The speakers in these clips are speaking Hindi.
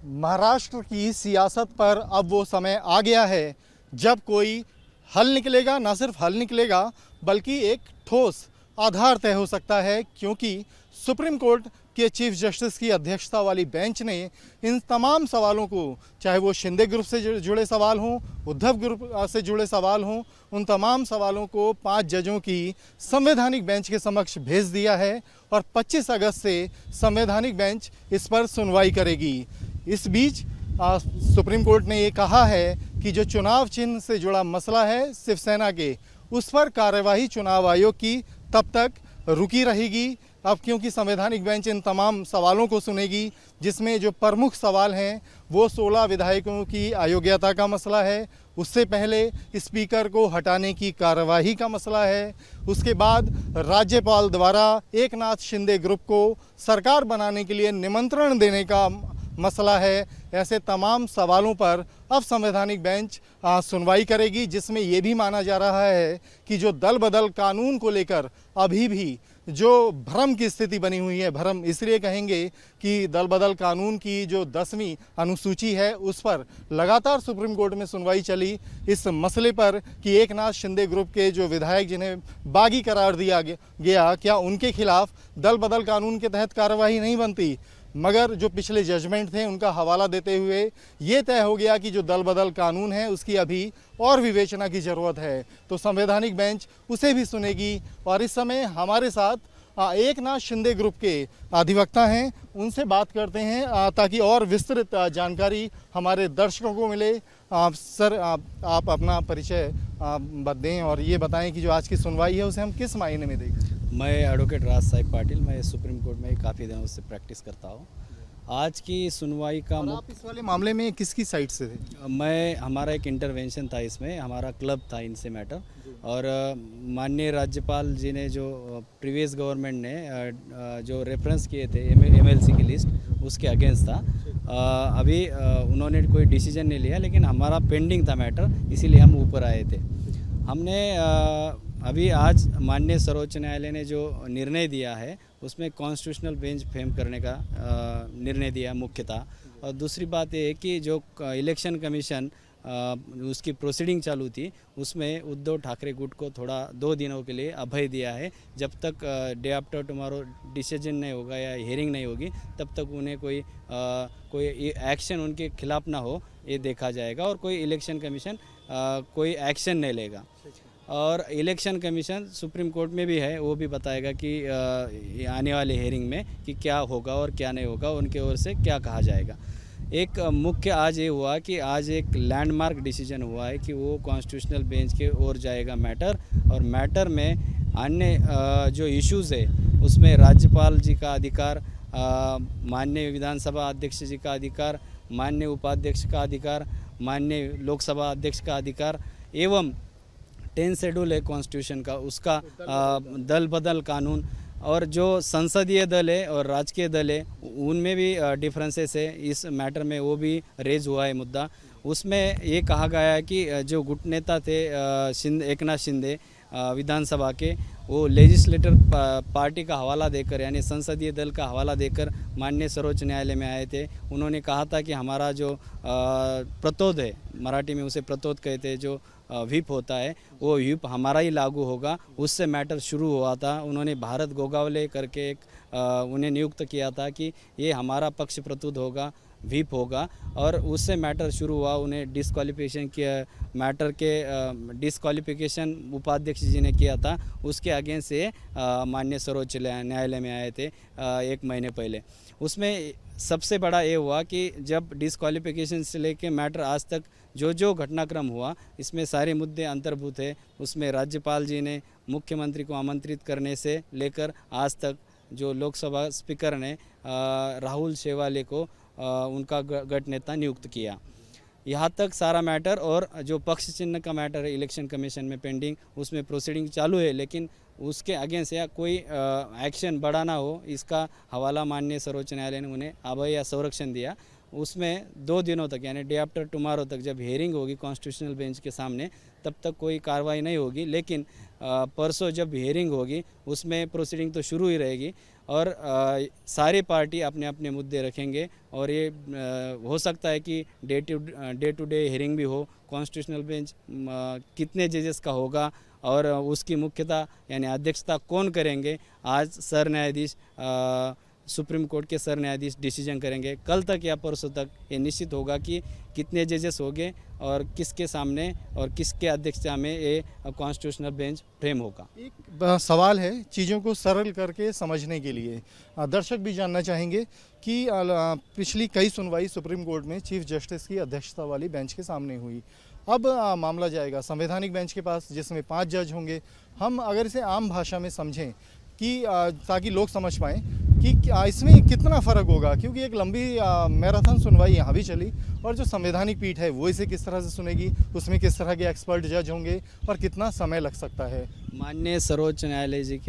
महाराष्ट्र की सियासत पर अब वो समय आ गया है जब कोई हल निकलेगा, ना सिर्फ हल निकलेगा बल्कि एक ठोस आधार तय हो सकता है, क्योंकि सुप्रीम कोर्ट के चीफ जस्टिस की अध्यक्षता वाली बेंच ने इन तमाम सवालों को, चाहे वो शिंदे ग्रुप से जुड़े सवाल हों, उद्धव ग्रुप से जुड़े सवाल हों, उन तमाम सवालों को 5 जजों की संवैधानिक बेंच के समक्ष भेज दिया है और 25 अगस्त से संवैधानिक बेंच इस पर सुनवाई करेगी। इस बीच सुप्रीम कोर्ट ने ये कहा है कि जो चुनाव चिन्ह से जुड़ा मसला है शिवसेना के, उस पर कार्यवाही चुनाव आयोग की तब तक रुकी रहेगी। अब क्योंकि संवैधानिक बेंच इन तमाम सवालों को सुनेगी, जिसमें जो प्रमुख सवाल हैं वो 16 विधायकों की अयोग्यता का मसला है, उससे पहले स्पीकर को हटाने की कार्यवाही का मसला है, उसके बाद राज्यपाल द्वारा एकनाथ शिंदे ग्रुप को सरकार बनाने के लिए निमंत्रण देने का मसला है। ऐसे तमाम सवालों पर अब संवैधानिक बेंच सुनवाई करेगी, जिसमें ये भी माना जा रहा है कि जो दल बदल कानून को लेकर अभी भी जो भ्रम की स्थिति बनी हुई है, भ्रम इसलिए कहेंगे कि दल बदल कानून की जो 10वीं अनुसूची है उस पर लगातार सुप्रीम कोर्ट में सुनवाई चली इस मसले पर कि एकनाथ शिंदे ग्रुप के जो विधायक जिन्हें बागी करार दिया गया, क्या उनके खिलाफ दल बदल कानून के तहत कार्यवाही नहीं बनती। मगर जो पिछले जजमेंट थे उनका हवाला देते हुए ये तय हो गया कि जो दल बदल कानून है उसकी अभी और विवेचना की ज़रूरत है, तो संवैधानिक बेंच उसे भी सुनेगी। और इस समय हमारे साथ एकनाथ शिंदे ग्रुप के अधिवक्ता हैं, उनसे बात करते हैं ताकि और विस्तृत जानकारी हमारे दर्शकों को मिले। सर, आप अपना परिचय दें और ये बताएं कि जो आज की सुनवाई है उसे हम किस मायने में देखें। मैं एडवोकेट राज साहिब पाटिल, मैं सुप्रीम कोर्ट में काफ़ी दिनों से प्रैक्टिस करता हूँ। आज की सुनवाई का आप इस वाले मामले में किसकी साइड से थे? मैं हमारा एक इंटरवेंशन था, इसमें हमारा क्लब था इनसे मैटर, और माननीय राज्यपाल जी ने जो प्रीवियस गवर्नमेंट ने जो रेफरेंस किए थे एमएलसी की लिस्ट, उसके अगेंस्ट था। अभी उन्होंने कोई डिसीजन नहीं लिया, लेकिन हमारा पेंडिंग था मैटर, इसीलिए हम ऊपर आए थे। हमने अभी आज माननीय सर्वोच्च न्यायालय ने जो निर्णय दिया है उसमें कॉन्स्टिट्यूशनल बेंच फेम करने का निर्णय दिया मुख्यतः। और दूसरी बात ये है कि जो इलेक्शन कमीशन उसकी प्रोसीडिंग चालू थी, उसमें उद्धव ठाकरे गुट को थोड़ा 2 दिनों के लिए अभय दिया है। जब तक डे आफ्टर टुमारो डिसीजन नहीं होगा या हियरिंग नहीं होगी, तब तक उन्हें कोई एक्शन उनके खिलाफ ना हो, ये देखा जाएगा। और कोई इलेक्शन कमीशन कोई एक्शन नहीं लेगा। और इलेक्शन कमीशन सुप्रीम कोर्ट में भी है, वो भी बताएगा कि आने वाले हेयरिंग में कि क्या होगा और क्या नहीं होगा, उनके ओर से क्या कहा जाएगा। एक मुख्य आज ये हुआ कि आज एक लैंडमार्क डिसीजन हुआ है कि वो कॉन्स्टिट्यूशनल बेंच के ओर जाएगा मैटर। और मैटर में अन्य जो इश्यूज़ है उसमें राज्यपाल जी का अधिकार, माननीय विधानसभा अध्यक्ष जी का अधिकार, माननीय उपाध्यक्ष का अधिकार, माननीय लोकसभा अध्यक्ष का अधिकार, एवं 10 शेड्यूल है कॉन्स्टिट्यूशन का, उसका दल बदल कानून, और जो संसदीय दल है और राजकीय दल है उनमें भी डिफरेंसेस है इस मैटर में, वो भी रेज हुआ है मुद्दा। उसमें ये कहा गया है कि जो गुट नेता थे एकनाथ शिंदे विधानसभा के, वो लेजिस्लेटर पार्टी का हवाला देकर, यानी संसदीय दल का हवाला देकर माननीय सर्वोच्च न्यायालय में आए थे। उन्होंने कहा था कि हमारा जो प्रतोद है, मराठी में उसे प्रतोद कहते हैं, जो व्हिप होता है वो व्हिप हमारा ही लागू होगा। उससे मैटर शुरू हुआ था। उन्होंने भारत गोगावले करके एक उन्हें नियुक्त किया था कि ये हमारा पक्ष प्रतुद होगा, व्हिप होगा, और उससे मैटर शुरू हुआ। उन्हें डिस्क्वालिफिकेशन किया, मैटर के डिस्क्वालिफिकेशन उपाध्यक्ष जी ने किया था, उसके अगेंस्ट से माननीय सर्वोच्च न्यायालय में आए थे 1 महीने पहले। उसमें सबसे बड़ा ये हुआ कि जब डिस्क्वालिफिकेशन से लेके मैटर आज तक जो घटनाक्रम हुआ, इसमें सारे मुद्दे अंतर्भूत है। उसमें राज्यपाल जी ने मुख्यमंत्री को आमंत्रित करने से लेकर आज तक जो लोकसभा स्पीकर ने राहुल शेवाले को उनका गठ नेता नियुक्त किया, यहाँ तक सारा मैटर। और जो पक्ष चिन्ह का मैटर है इलेक्शन कमीशन में पेंडिंग, उसमें प्रोसीडिंग चालू है, लेकिन उसके अगेंस्ट या कोई एक्शन बड़ा ना हो, इसका हवाला माननीय सर्वोच्च न्यायालय ने उन्हें अभय या संरक्षण दिया। उसमें 2 दिनों तक यानी डे आफ्टर टुमारो तक जब हियरिंग होगी कॉन्स्टिट्यूशनल बेंच के सामने तब तक कोई कार्रवाई नहीं होगी। लेकिन परसों जब हियरिंग होगी उसमें प्रोसीडिंग तो शुरू ही रहेगी और सारी पार्टी अपने अपने मुद्दे रखेंगे और ये हो सकता है कि डे टू डे हियरिंग भी हो। कॉन्स्टिट्यूशनल बेंच कितने जजेस का होगा और उसकी मुख्यता यानी अध्यक्षता कौन करेंगे, आज सर न्यायाधीश सुप्रीम कोर्ट के सर न्यायाधीश डिसीजन करेंगे। कल तक या परसों तक ये निश्चित होगा कि कितने जजेस होंगे और किसके सामने और किसके अध्यक्षता में ये कॉन्स्टिट्यूशनल बेंच फ्रेम होगा। एक सवाल है चीज़ों को सरल करके समझने के लिए, दर्शक भी जानना चाहेंगे कि पिछली कई सुनवाई सुप्रीम कोर्ट में चीफ जस्टिस की अध्यक्षता वाली बेंच के सामने हुई। अब मामला जाएगा संवैधानिक बेंच के पास जिसमें 5 जज होंगे। हम अगर इसे आम भाषा में समझें कि ताकि लोग समझ पाएँ कि इसमें कितना फ़र्क होगा, क्योंकि एक लंबी मैराथन सुनवाई यहाँ भी चली और जो संवैधानिक पीठ है वो इसे किस तरह से सुनेगी, उसमें किस तरह के एक्सपर्ट जज होंगे और कितना समय लग सकता है। माननीय सर्वोच्च न्यायालय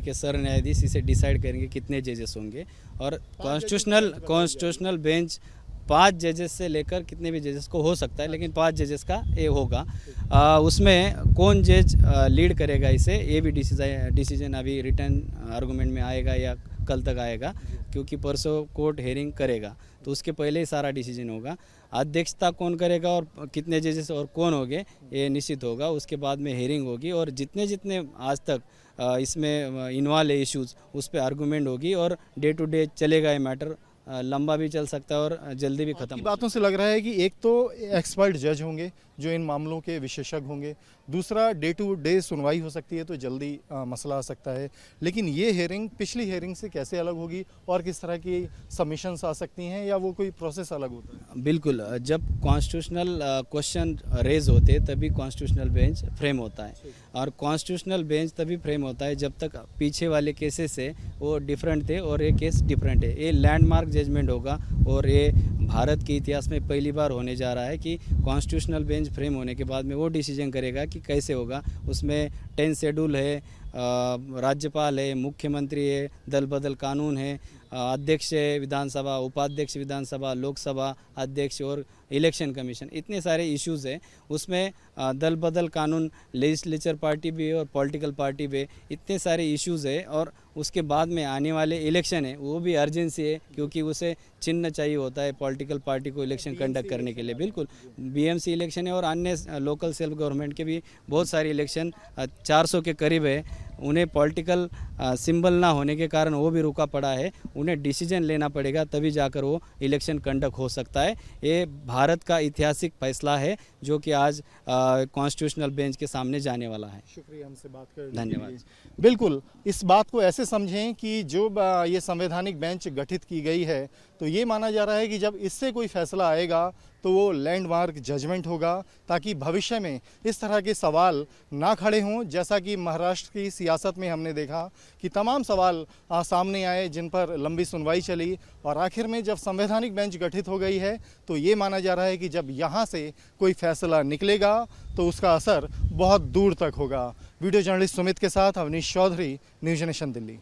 के सर न्यायाधीश इसे डिसाइड करेंगे कितने जजेस होंगे और कॉन्स्टिट्यूशनल बेंच 5 जजेस से लेकर कितने भी जजेस को हो सकता है, लेकिन 5 जजेस का ये होगा। उसमें कौन जज लीड करेगा इसे, ये भी डिसीजन अभी रिटर्न आर्गूमेंट में आएगा या कल तक आएगा, क्योंकि परसों कोर्ट हेयरिंग करेगा तो उसके पहले ही सारा डिसीजन होगा। अध्यक्षता कौन करेगा और कितने जजेस और कौन होंगे ये निश्चित होगा। उसके बाद में हेयरिंग होगी और जितने आज तक इसमें इन्वॉल्व है इश्यूज़ उस पर आर्गूमेंट होगी और डे टू डे चलेगा ये मैटर। लंबा भी चल सकता है और जल्दी भी ख़त्म। बातों से लग रहा है कि एक तो एक्सपर्ट जज होंगे जो इन मामलों के विशेषज्ञ होंगे, दूसरा डे टू डे सुनवाई हो सकती है तो जल्दी मसला आ सकता है। लेकिन ये हेयरिंग पिछली हेयरिंग से कैसे अलग होगी और किस तरह की सबमिशंस आ सकती हैं या वो कोई प्रोसेस अलग होता है? बिल्कुल, जब कॉन्स्टिट्यूशनल क्वेश्चन रेज होते तभी कॉन्स्टिट्यूशनल बेंच फ्रेम होता है और कॉन्स्टिट्यूशनल बेंच तभी फ्रेम होता है जब तक पीछे वाले केसेस है वो डिफरेंट थे और ये केस डिफरेंट है। ये लैंडमार्क जजमेंट होगा और ये भारत के इतिहास में पहली बार होने जा रहा है कि कॉन्स्टिट्यूशनल बेंच फ्रेम होने के बाद में वो डिसीजन करेगा कि कैसे होगा। उसमें 10 शेड्यूल है, राज्यपाल है, मुख्यमंत्री है, दल बदल कानून है, अध्यक्ष है विधानसभा, उपाध्यक्ष विधानसभा, लोकसभा अध्यक्ष और इलेक्शन कमीशन, इतने सारे इश्यूज़ है। उसमें दल बदल कानून, लेजिस्लेचर पार्टी भी है और पॉलिटिकल पार्टी भी है, इतने सारे इश्यूज़ है। और उसके बाद में आने वाले इलेक्शन है वो भी अर्जेंसी है क्योंकि उसे चिन्ह चाहिए होता है पॉलिटिकल पार्टी को इलेक्शन कंडक्ट करने के लिए। बिल्कुल, बीएमसी इलेक्शन है और अन्य लोकल सेल्फ गवर्नमेंट के भी बहुत सारे इलेक्शन 400 के करीब है। उन्हें पॉलिटिकल सिंबल ना होने के कारण वो भी रुका पड़ा है। उन्हें डिसीजन लेना पड़ेगा तभी जाकर वो इलेक्शन कंडक्ट हो सकता है। ये भारत का ऐतिहासिक फैसला है जो कि आज कॉन्स्टिट्यूशनल बेंच के सामने जाने वाला है। शुक्रिया हमसे बात करने के धन्यवाद। लिए। बिल्कुल, इस बात को ऐसे समझें कि जो ये संवैधानिक बेंच गठित की गई है तो ये माना जा रहा है कि जब इससे कोई फैसला आएगा तो वो लैंडमार्क जजमेंट होगा ताकि भविष्य में इस तरह के सवाल ना खड़े हों, जैसा कि महाराष्ट्र की सियासत में हमने देखा कि तमाम सवाल सामने आए जिन पर लंबी सुनवाई चली और आखिर में जब संवैधानिक बेंच गठित हो गई है तो ये माना जा रहा है कि जब यहाँ से कोई फैसला निकलेगा तो उसका असर बहुत दूर तक होगा। वीडियो जर्नलिस्ट सुमित के साथ अवनीश चौधरी, न्यूज़ नेशन दिल्ली।